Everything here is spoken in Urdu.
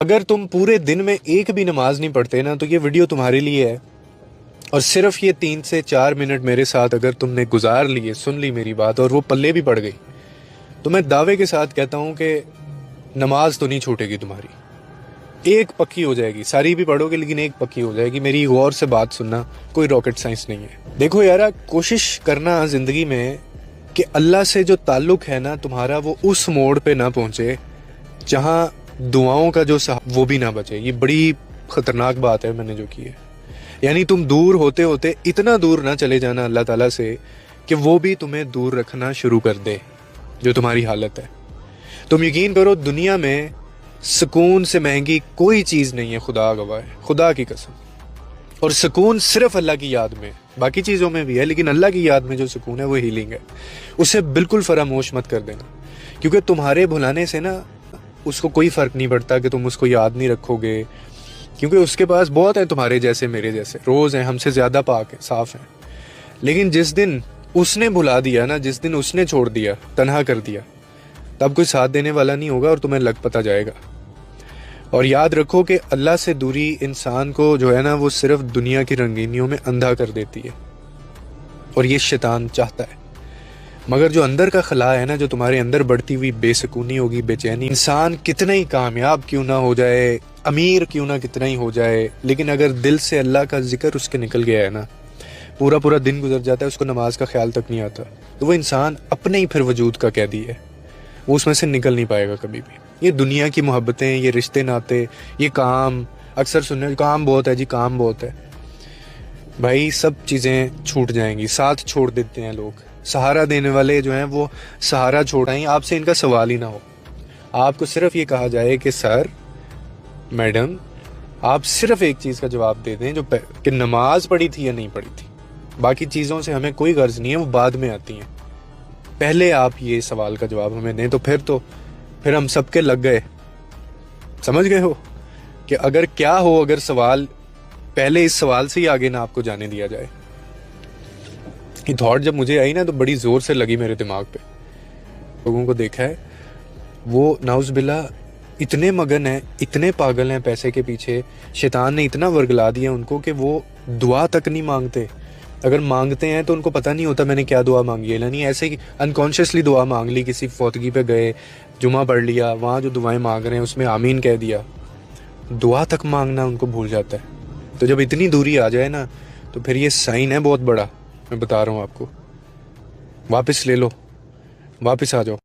اگر تم پورے دن میں ایک بھی نماز نہیں پڑھتے نا تو یہ ویڈیو تمہارے لیے ہے، اور صرف یہ 3 سے 4 منٹ میرے ساتھ اگر تم نے گزار لیے، سن لی میری بات اور وہ پلے بھی پڑ گئی، تو میں دعوے کے ساتھ کہتا ہوں کہ نماز تو نہیں چھوٹے گی تمہاری، ایک پکی ہو جائے گی، ساری بھی پڑھو گے لیکن ایک پکی ہو جائے گی۔ میری غور سے بات سننا، کوئی راکٹ سائنس نہیں ہے۔ دیکھو یارا، کوشش کرنا زندگی میں کہ اللہ سے جو تعلق ہے نا تمہارا، وہ اس موڑ پہ نہ پہنچے جہاں دعاؤں کا جو وہ بھی نہ بچے۔ یہ بڑی خطرناک بات ہے میں نے جو کی ہے، یعنی تم دور ہوتے ہوتے اتنا دور نہ چلے جانا اللہ تعالیٰ سے کہ وہ بھی تمہیں دور رکھنا شروع کر دے جو تمہاری حالت ہے۔ تم یقین کرو، دنیا میں سکون سے مہنگی کوئی چیز نہیں ہے، خدا گواہ ہے، خدا کی قسم۔ اور سکون صرف اللہ کی یاد میں، باقی چیزوں میں بھی ہے لیکن اللہ کی یاد میں جو سکون ہے وہ ہیلنگ ہے۔ اسے بالکل فراموش مت کر دینا، کیونکہ تمہارے بھلانے سے نا اس کو کوئی فرق نہیں پڑتا کہ تم اس کو یاد نہیں رکھو گے، کیونکہ اس کے پاس بہت ہیں تمہارے جیسے، میرے جیسے، روز ہیں، ہم سے زیادہ پاک ہیں، صاف ہیں۔ لیکن جس دن اس نے بھلا دیا نا، جس دن اس نے چھوڑ دیا، تنہا کر دیا، تب کوئی ساتھ دینے والا نہیں ہوگا اور تمہیں لگ پتہ جائے گا۔ اور یاد رکھو کہ اللہ سے دوری انسان کو جو ہے نا وہ صرف دنیا کی رنگینیوں میں اندھا کر دیتی ہے، اور یہ شیطان چاہتا ہے۔ مگر جو اندر کا خلا ہے نا، جو تمہارے اندر بڑھتی ہوئی بے سکونی ہوگی، بے چینی، انسان کتنا ہی کامیاب کیوں نہ ہو جائے، امیر کیوں نہ کتنا ہی ہو جائے، لیکن اگر دل سے اللہ کا ذکر اس کے نکل گیا ہے نا، پورا دن گزر جاتا ہے، اس کو نماز کا خیال تک نہیں آتا، تو وہ انسان اپنے ہی پھر وجود کا قیدی ہے، وہ اس میں سے نکل نہیں پائے گا کبھی بھی۔ یہ دنیا کی محبتیں، یہ رشتے ناتے، یہ کام، اکثر سننے کام بہت ہے جی، کام بہت ہے، بھائی سب چیزیں چھوٹ جائیں گی، ساتھ چھوڑ دیتے ہیں لوگ، سہارا دینے والے جو ہیں وہ سہارا چھوڑائیں، آپ سے ان کا سوال ہی نہ ہو، آپ کو صرف یہ کہا جائے کہ سر، میڈم، آپ صرف ایک چیز کا جواب دے دیں کہ نماز پڑھی تھی یا نہیں پڑھی تھی، باقی چیزوں سے ہمیں کوئی غرض نہیں ہے، وہ بعد میں آتی ہیں، پہلے آپ یہ سوال کا جواب ہمیں دیں، تو پھر ہم سب کے لگ گئے۔ سمجھ گئے ہو کہ اگر کیا ہو، اگر سوال پہلے اس سوال سے ہی آگے نہ آپ کو جانے دیا جائے۔ یہ تھاٹ جب مجھے آئی نا تو بڑی زور سے لگی میرے دماغ پہ۔ لوگوں کو دیکھا ہے وہ نعوذ باللہ اتنے مگن ہیں، اتنے پاگل ہیں پیسے کے پیچھے، شیطان نے اتنا ورگلا دیا ان کو کہ وہ دعا تک نہیں مانگتے، اگر مانگتے ہیں تو ان کو پتہ نہیں ہوتا میں نے کیا دعا مانگی ہے، یعنی ایسے ہی انکانشیسلی دعا مانگ لی، کسی فوتگی پہ گئے، جمعہ پڑھ لیا، وہاں جو دعائیں مانگ رہے ہیں اس میں آمین کہہ دیا، دعا تک مانگنا ان کو بھول جاتا ہے۔ تو جب اتنی دوری آ جائے نا تو پھر یہ سائن ہے بہت بڑا، میں بتا رہا ہوں آپ کو، واپس لے لو، واپس آ جاؤ۔